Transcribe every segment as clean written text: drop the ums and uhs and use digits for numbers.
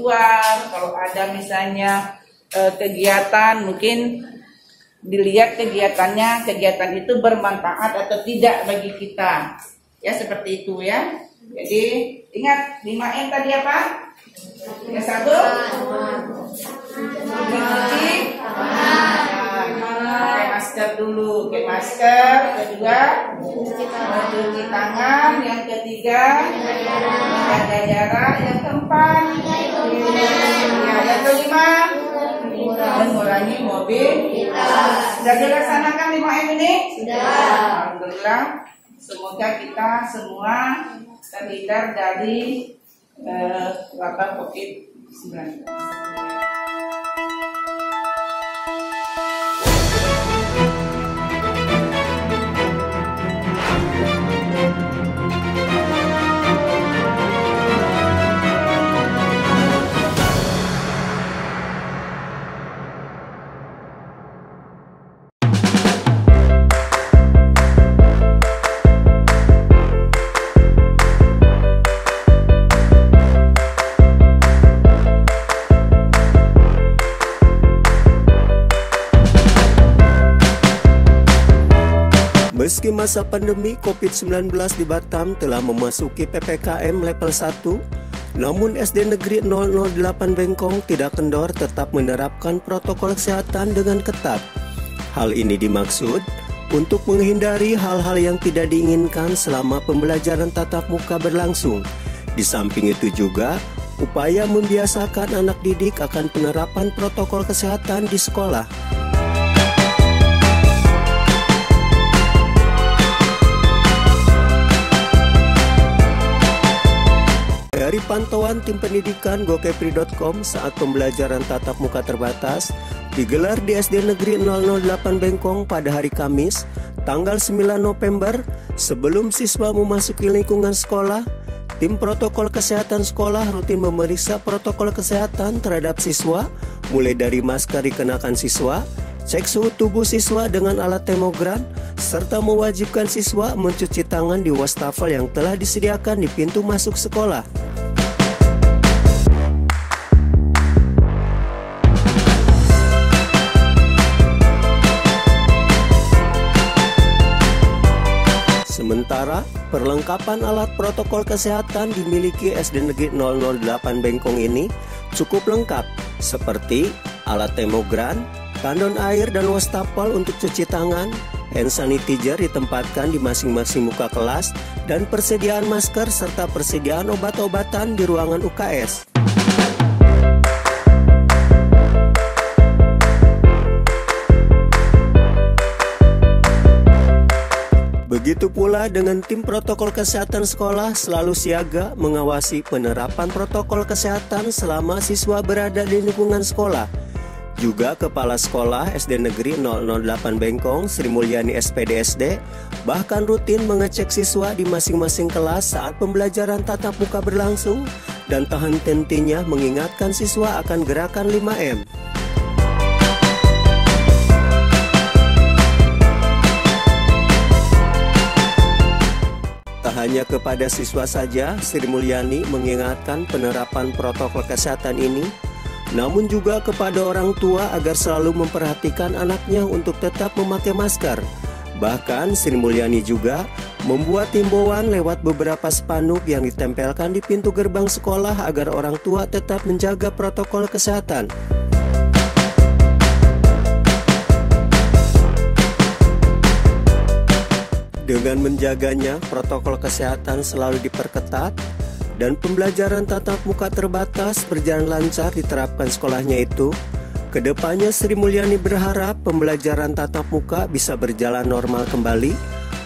luar. Kalau ada misalnya kegiatan, mungkin dilihat kegiatan itu bermanfaat atau tidak bagi kita. Ya, seperti itu ya. Jadi ingat 5M tadi apa? Yang satu, mencuci, pakai masker dulu, pakai masker. Kedua, mencuci tangan. Yang ketiga, menjaga jarak. Yang keempat, yang kelima, mengurangi mobilitas. Sudah dilaksanakan 5M ini? Sudah. Alhamdulillah. Semoga kita semua terhindar dari wabah COVID-19. Meski masa pandemi COVID-19 di Batam telah memasuki PPKM level 1, namun SD Negeri 008 Bengkong tidak kendor tetap menerapkan protokol kesehatan dengan ketat. Hal ini dimaksud untuk menghindari hal-hal yang tidak diinginkan selama pembelajaran tatap muka berlangsung. Di samping itu juga, upaya membiasakan anak didik akan penerapan protokol kesehatan di sekolah. Dari pantauan tim pendidikan gokepri.com saat pembelajaran tatap muka terbatas digelar di SD Negeri 008 Bengkong pada hari Kamis, tanggal 9 November, sebelum siswa memasuki lingkungan sekolah, tim protokol kesehatan sekolah rutin memeriksa protokol kesehatan terhadap siswa, mulai dari masker dikenakan siswa, cek suhu tubuh siswa dengan alat termogan, serta mewajibkan siswa mencuci tangan di wastafel yang telah disediakan di pintu masuk sekolah. Sementara, perlengkapan alat protokol kesehatan dimiliki SD Negeri 008 Bengkong ini cukup lengkap, seperti alat termogan, tandon air dan wastafel untuk cuci tangan, hand sanitizer ditempatkan di masing-masing muka kelas, dan persediaan masker serta persediaan obat-obatan di ruangan UKS. Begitu pula dengan tim protokol kesehatan sekolah selalu siaga mengawasi penerapan protokol kesehatan selama siswa berada di lingkungan sekolah. Juga Kepala Sekolah SD Negeri 008 Bengkong, Sri Mulyani SPDSD, bahkan rutin mengecek siswa di masing-masing kelas saat pembelajaran tatap muka berlangsung dan tak henti-hentinya mengingatkan siswa akan gerakan 5M. Tak hanya kepada siswa saja, Sri Mulyani mengingatkan penerapan protokol kesehatan ini, namun juga kepada orang tua agar selalu memperhatikan anaknya untuk tetap memakai masker. Bahkan Sri Mulyani juga membuat himbauan lewat beberapa spanduk yang ditempelkan di pintu gerbang sekolah agar orang tua tetap menjaga protokol kesehatan. Dengan menjaganya, protokol kesehatan selalu diperketat dan pembelajaran tatap muka terbatas berjalan lancar diterapkan sekolahnya itu. Kedepannya Sri Mulyani berharap pembelajaran tatap muka bisa berjalan normal kembali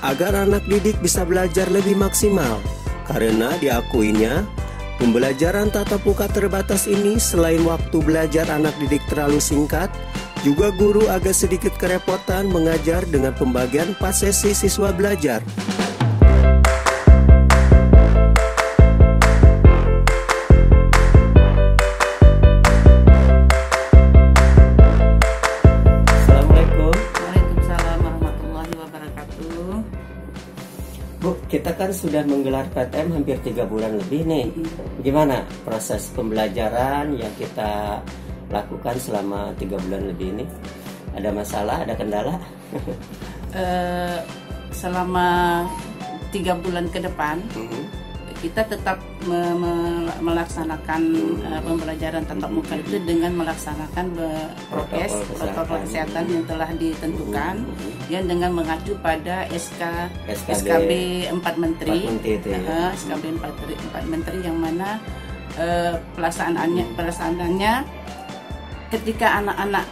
agar anak didik bisa belajar lebih maksimal. Karena diakuinya, pembelajaran tatap muka terbatas ini selain waktu belajar anak didik terlalu singkat, juga guru agak sedikit kerepotan mengajar dengan pembagian 4 sesi siswa belajar. Assalamualaikum. Waalaikumsalam warahmatullahi wabarakatuh. Bu, kita kan sudah menggelar PTM hampir 3 bulan lebih nih. Gimana proses pembelajaran yang kita lakukan selama 3 bulan lebih ini? Ada masalah, ada kendala? Selama 3 bulan ke depan kita tetap melaksanakan pembelajaran tatap muka itu dengan melaksanakan protokol kesehatan yang telah ditentukan, yang dengan mengacu pada SKB 4 Menteri, SKB 4 Menteri yang mana pelaksanaannya ketika anak-anak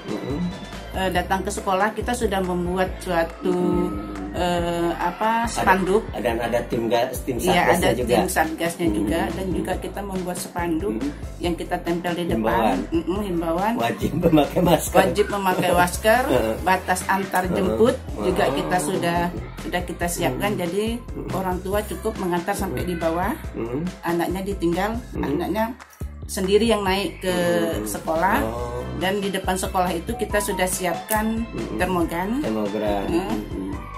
datang ke sekolah, kita sudah membuat suatu spanduk, dan ada tim ya, satgasnya ada juga. tim satgasnya juga, dan juga kita membuat spanduk yang kita tempel di depan, himbauan wajib memakai masker, batas antar jemput juga kita sudah kita siapkan. Jadi orang tua cukup mengantar sampai di bawah, anaknya ditinggal, anaknya sendiri yang naik ke sekolah. Dan di depan sekolah itu kita sudah siapkan termogan.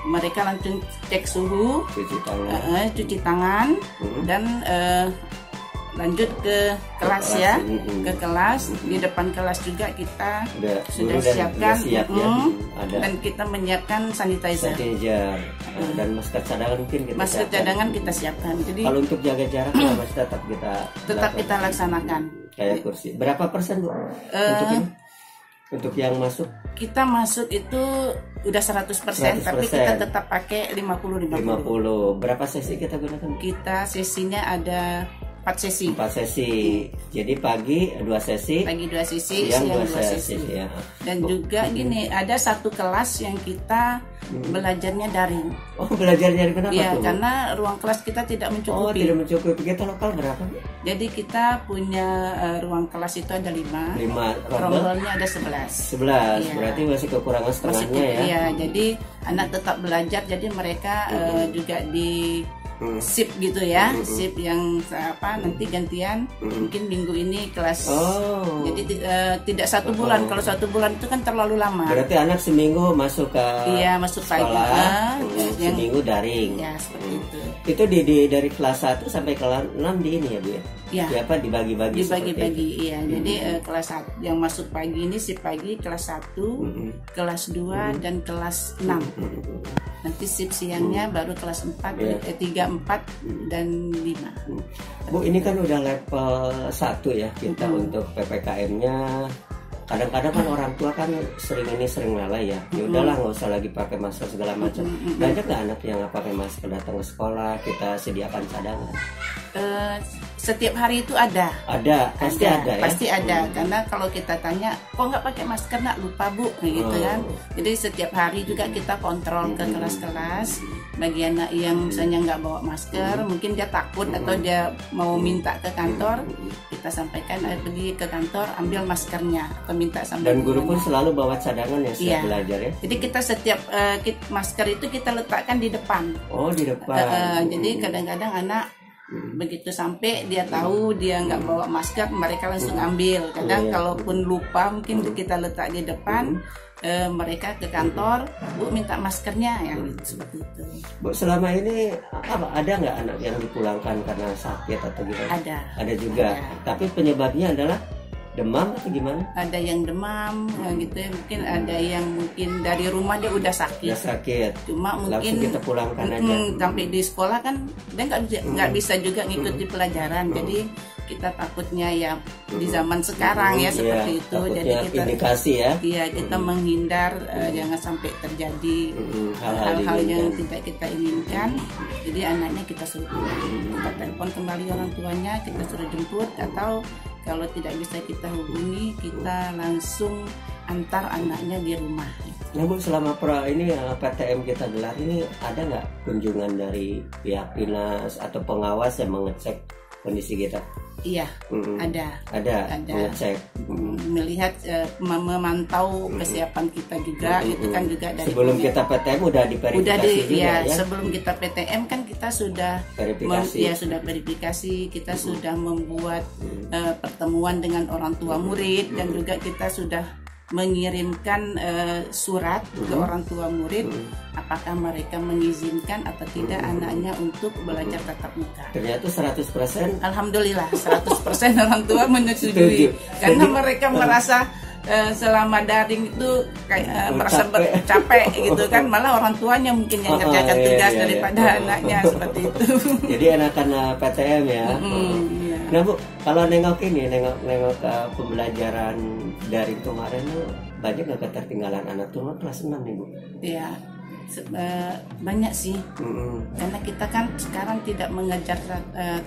Mereka langsung cek suhu, cuci tangan, dan lanjut ke kelas ya, ke kelas. Di depan kelas juga kita sudah siapkan, dan kita menyiapkan sanitizer. Dan masker cadangan mungkin kita masker cadangan kita siapkan. Jadi kalau untuk jaga jarak masih tetap kita laksanakan. Kayak kursi. Berapa persen Bu? Untuk yang masuk? Kita masuk itu udah 100%, tapi kita tetap pakai 50. Berapa sesi kita gunakan? Kita sesinya ada 4 sesi. Jadi pagi 2 sesi, siang 2 sesi. Ya. Dan juga gini, ada satu kelas yang kita belajarnya daring. Oh, belajarnya kenapa ya, tuh? Karena ruang kelas kita tidak mencukupi. Oh, tidak mencukupi. Kita lokal berapa? Jadi kita punya ruang kelas itu ada 5. Rombelnya ada 11. Ya. Berarti masih kekurangan setengahnya ya. Iya, jadi anak tetap belajar. Jadi mereka juga di sip gitu ya, sip yang nanti gantian, mungkin minggu ini kelas. Jadi tidak 1 bulan. Kalau 1 bulan itu kan terlalu lama. Berarti anak seminggu masuk ke sekolah, seminggu daring. Ya, seperti itu. Itu dari kelas 1 sampai kelas 6 di ini ya Bu ya? Ya, dibagi-bagi. Iya. Jadi kelas 1 yang masuk pagi ini sip pagi, kelas 1, kelas 2 dan kelas 6. Nanti sip siangnya baru kelas 4, 3, 4 dan 5. Bu, ini kan udah level 1 ya kita untuk PPKM-nya. Kadang-kadang kan orang tua kan sering lalai ya. Ya udahlah, nggak usah lagi pakai masker segala macam. Banyak nggak anak yang nggak pakai masker datang ke sekolah? Kita sediakan cadangan. Setiap hari itu ada. Pasti ada ya. Pasti ada, karena kalau kita tanya, kok nggak pakai masker nak, lupa Bu, gitu kan. Jadi setiap hari juga kita kontrol ke kelas-kelas. Bagi anak yang misalnya nggak bawa masker, mungkin dia takut atau dia mau minta ke kantor, kita sampaikan pergi ke kantor ambil maskernya atau minta sama. Dan guru pun selalu bawa cadangan ya siap belajar ya. Jadi kita setiap masker itu kita letakkan di depan. Oh, di depan. Jadi kadang-kadang anak begitu sampai dia tahu dia nggak bawa masker, mereka langsung ambil. Kadang kalaupun lupa mungkin kita letak di depan. Mereka ke kantor, Bu minta maskernya, ya seperti itu. Bu, selama ini ada nggak anak yang dipulangkan karena sakit atau gimana? Ada juga. Tapi penyebabnya adalah demam atau gimana? Ada yang demam, gitu ya. Mungkin ada yang mungkin dari rumah dia udah sakit. Cuma mungkin langsung kita pulangkan aja. Sampai di sekolah kan dia nggak bisa juga ngikuti pelajaran. Jadi kita takutnya ya di zaman sekarang ya seperti itu. Jadi kita indikasi ya. Iya, kita menghindar jangan sampai terjadi hal-hal yang tidak kita inginkan. Jadi anaknya kita suruh kita telepon kembali orang tuanya, kita suruh jemput, atau kalau tidak bisa kita hubungi, kita langsung antar anaknya di rumah. Nah Bu, selama PTM kita gelar ini ada nggak kunjungan dari pihak dinas atau pengawas yang mengecek kondisi kita? Iya, ada mengecek, melihat, memantau kesiapan kita juga. Itu kan juga dari sebelum kita PTM udah diverifikasi juga ya. Sebelum kita PTM kan kita sudah verifikasi, kita sudah membuat pertemuan dengan orang tua murid, dan juga kita sudah mengirimkan surat ke orang tua murid apakah mereka mengizinkan atau tidak anaknya untuk belajar tatap muka. Ternyata 100%. Alhamdulillah 100% orang tua menyetujui karena mereka merasa selama daring itu kayak merasa capek gitu kan, malah orang tuanya mungkin yang ngerjakan tugas daripada anaknya seperti itu. Jadi anak-anak PTM ya. Iya. Nah Bu, kalau nengok pembelajaran daring kemarin tuh banyak nggak ketertinggalan anak tuh kelas 6 nih Bu? Iya, banyak sih. Karena kita kan sekarang tidak mengejar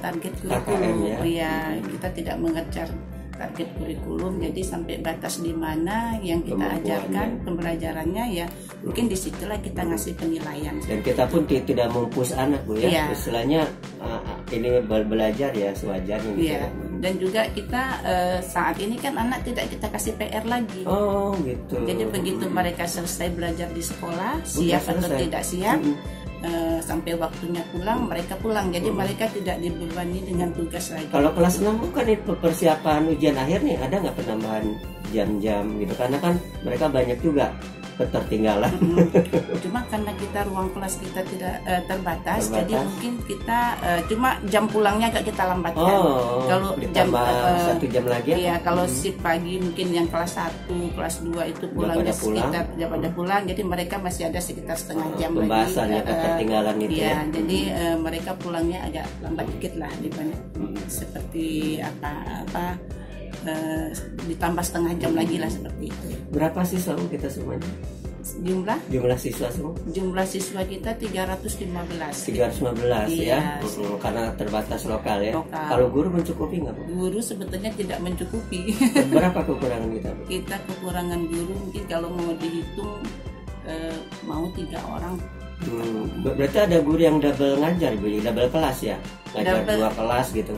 target kurikulum. Ya, kita tidak mengejar target kurikulum, jadi sampai batas di mana yang kita ajarkan pembelajarannya ya mungkin disitulah kita ngasih penilaian. Dan kita pun tidak mempush anak Bu ya, istilahnya ini belajar ya sewajarnya gitu. Iya. Dan juga kita saat ini kan anak tidak kita kasih PR lagi. Oh gitu. Jadi begitu mereka selesai belajar di sekolah, siap atau tidak siap, sampai waktunya pulang mereka pulang, jadi mereka tidak dibebani dengan tugas lagi. Kalau kelas 6 bukan itu persiapan ujian akhir nih, ada nggak penambahan jam-jam gitu, karena kan mereka banyak juga ketertinggalan. Cuma karena kita ruang kelas kita tidak terbatas, jadi mungkin kita cuma jam pulangnya agak kita lambatkan. Kalau jam 1 jam lagi ya, kalau shift pagi mungkin yang kelas 1, kelas 2 itu pulangnya sekitar pada pulang, jadi mereka masih ada sekitar setengah jam lagi. Pembahasannya ketertinggalan itu ya. Jadi mereka pulangnya agak lambat dikit lah dibanding seperti ditambah setengah jam lagi lah seperti itu. Berapa siswa kita semuanya? Jumlah siswa semua? Jumlah siswa kita 315. 315 ya, karena terbatas lokal ya. Kalau guru mencukupi nggak Bu? Guru sebetulnya tidak mencukupi. Berapa kekurangan kita Bu? Kita kekurangan guru mungkin kalau mau dihitung mau 3 orang. Berarti ada guru yang double ngajar Bu, double kelas ya? Ngajar 2 kelas gitu.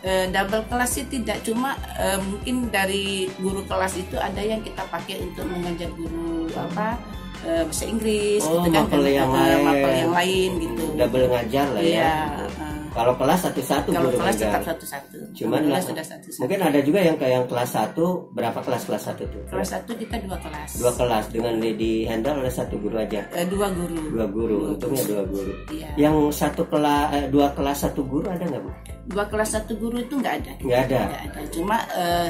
Double kelas sih tidak, cuma mungkin dari guru kelas itu ada yang kita pakai untuk mengajar guru bahasa Inggris gitu kan, mapel yang lain gitu. Double ngajar lah ya. Kalau kelas satu-satu. Kalau kelas tetap satu-satu. Cuman sudah satu-satu. Mungkin ada juga yang kayak yang kelas 1, berapa kelas 1 tuh? Kelas 1 kita 2 kelas. 2 kelas dengan di handle oleh 1 guru aja. 2 guru. 2 guru, untungnya 2 guru. Iya. Yang 2 kelas 1 guru ada nggak Bu? 2 kelas 1 guru itu nggak ada. Nggak ada. Cuma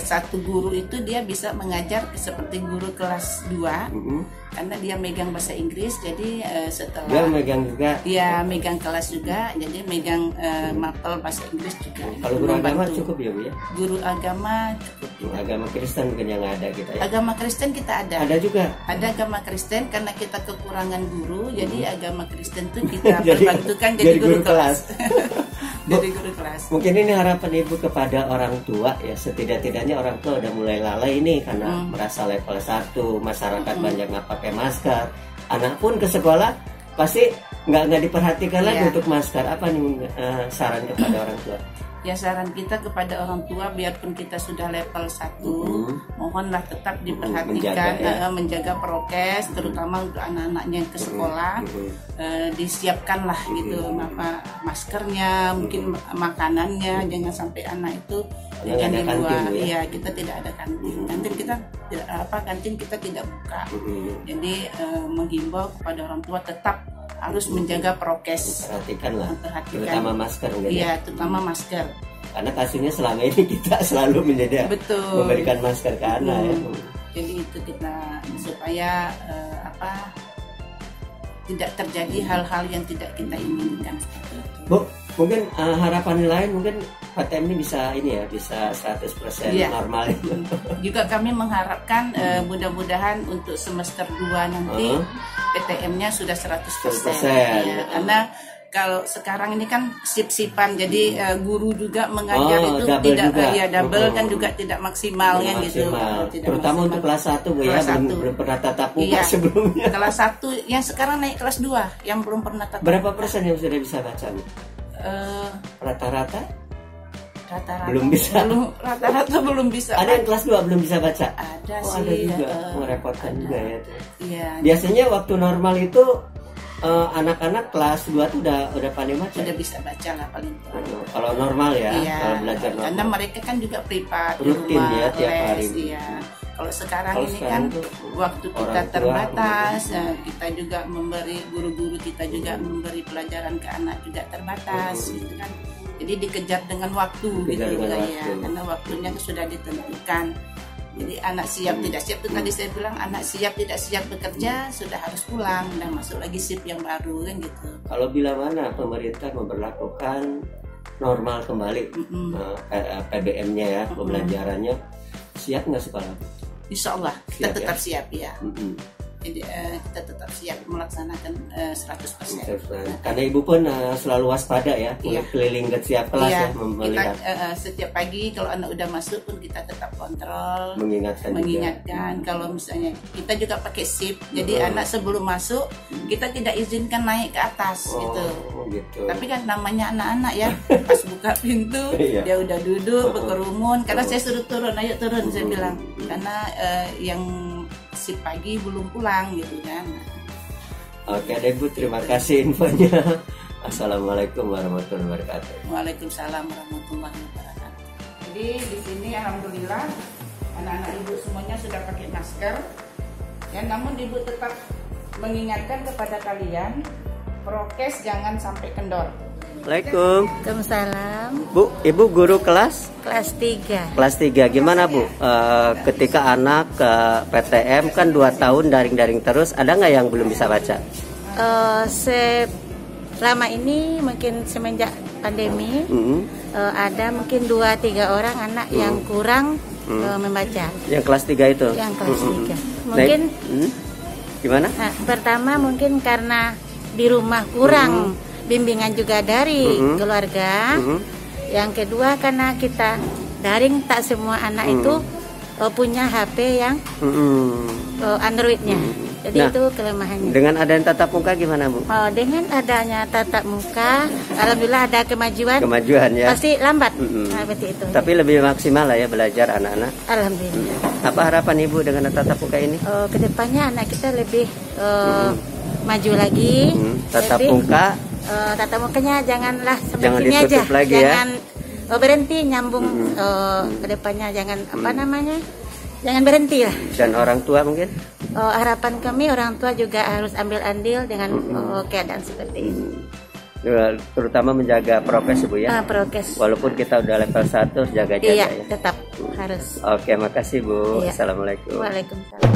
1 guru itu dia bisa mengajar seperti guru kelas 2. Karena dia megang bahasa Inggris, jadi setelah dia megang juga. Dia megang kelas juga, jadi megang mapel bahasa Inggris juga. Kalau guru agama cukup ya Bu ya? Guru agama cukup. Agama Kristen mungkin yang ada kita ya. Agama Kristen kita ada. Ada juga. Ada agama Kristen karena kita kekurangan guru, jadi agama Kristen tuh kita perbantukan jadi guru kelas. Jadi guru kelas. Mungkin ini harapan Ibu kepada orang tua ya, setidak-tidaknya orang tua udah mulai lalai nih karena merasa level 1, masyarakat banyak nggak pakai masker. Anak pun ke sekolah pasti nggak diperhatikan lagi untuk masker. Apa nih saran kepada orang tua? Ya, saran kita kepada orang tua, biarpun kita sudah level 1, mohonlah tetap diperhatikan, menjaga prokes, terutama untuk anak-anaknya yang ke sekolah. Disiapkanlah gitu maskernya, mungkin makanannya, jangan sampai anak itu jajan di luar. Iya, kita tidak ada kantin. Kantin kita tidak buka. Jadi menghimbau kepada orang tua tetap harus menjaga prokes, perhatikanlah, terutama masker. Iya, terutama masker. Karena kasusnya selama ini kita selalu memberikan masker ke anak ya. Jadi itu kita supaya tidak terjadi hal-hal yang tidak kita inginkan. Bu, mungkin harapan lain mungkin PTM ini bisa 100% normal. Juga kami mengharapkan mudah-mudahan untuk semester 2 nanti PTM-nya sudah 100%. Ya, karena kalau sekarang ini kan sip-sipan, jadi guru juga mengajar itu tidak double kan juga tidak maksimal kan gitu. Terutama untuk kelas 1 Bu ya, belum pernah tatap muka sebelumnya. Kelas 1 yang sekarang naik kelas 2 yang belum pernah tatap. Berapa persen yang sudah bisa baca Bu? Rata-rata belum bisa. Rata-rata belum bisa. Ada yang kelas 2 belum bisa baca? Ada sih. Ada juga. Merepotkan juga ya. Iya. Biasanya waktu normal itu anak-anak kelas 2 tuh udah pandai baca. Sudah bisa baca lah paling tua. Kalau normal ya, Iya, kalau belajar normal. karena mereka kan juga privat di Rutin rumah, ya tiap les, hari. iya. Kalau sekarang Kalau ini sekarang kan tuh waktu kita orang tua terbatas, kita juga memberi guru-guru kita juga memberi pelajaran ke anak juga terbatas, gitu kan. Jadi dikejar dengan waktu Dikejar gitu dengan ya, waktu. karena waktunya sudah ditentukan. Jadi anak siap tidak siap itu tadi saya bilang anak siap tidak siap bekerja sudah harus pulang dan masuk lagi shift yang baru kan gitu. Kalau bila mana pemerintah memberlakukan normal kembali PBM-nya ya, pembelajarannya, siap nggak sekolah? Insya Allah kita Siap, tetap ya? siap ya. Jadi kita tetap siap melaksanakan 100%. Karena ibu pun selalu waspada ya, Iya. keliling ke setiap kelas Iya, ya, kita melihat, setiap pagi kalau anak udah masuk pun kita tetap kontrol, mengingatkan kalau misalnya kita juga pakai shift, jadi anak sebelum masuk kita tidak izinkan naik ke atas juga. gitu. Gitu. Tapi kan namanya anak-anak ya, pas buka pintu Iya. dia udah duduk berkerumun. Karena saya suruh turun, ayo turun saya bilang, karena yang shift pagi belum pulang gitu kan. Oke deh Bu, terima kasih infonya. Assalamualaikum warahmatullahi wabarakatuh. Waalaikumsalam warahmatullahi wabarakatuh. Jadi di sini alhamdulillah anak-anak ibu semuanya sudah pakai masker. Ya, namun ibu tetap mengingatkan kepada kalian prokes jangan sampai kendor. Assalamualaikum. Waalaikumsalam. Bu, ibu guru kelas? Kelas 3. Kelas 3. Gimana Bu? Ketika anak ke PTM kan 2 tahun daring-daring terus, ada nggak yang belum bisa baca? Selama ini mungkin semenjak pandemi ada mungkin 2-3 orang anak yang kurang membaca. Yang kelas 3 itu? Yang kelas 3. Mungkin gimana? pertama mungkin karena di rumah kurang bimbingan juga dari keluarga. Yang kedua karena kita daring, tak semua anak itu punya HP yang Androidnya. Jadi Nah, itu kelemahannya. Dengan adanya tatap muka gimana Bu? Dengan adanya tatap muka, alhamdulillah ada kemajuan. Kemajuan ya? Pasti lambat, seperti itu. Tapi lebih maksimal lah ya belajar anak-anak. Alhamdulillah. Apa harapan Ibu dengan tatap muka ini? Kedepannya anak kita lebih maju lagi. Tatap lebih, muka. tatap mukanya janganlah sampai Jangan sini aja. ditutup lagi ya. Jangan berhenti nyambung kedepannya, jangan apa namanya? Jangan berhenti lah. Dan orang tua mungkin? Harapan kami orang tua juga harus ambil andil dengan keadaan seperti ini. Terutama menjaga prokes Bu ya. Prokes. Walaupun kita udah level 1 jaga-jaga Iya, ya. tetap harus. Oke, makasih Bu. Iya. Assalamualaikum. Waalaikumsalam.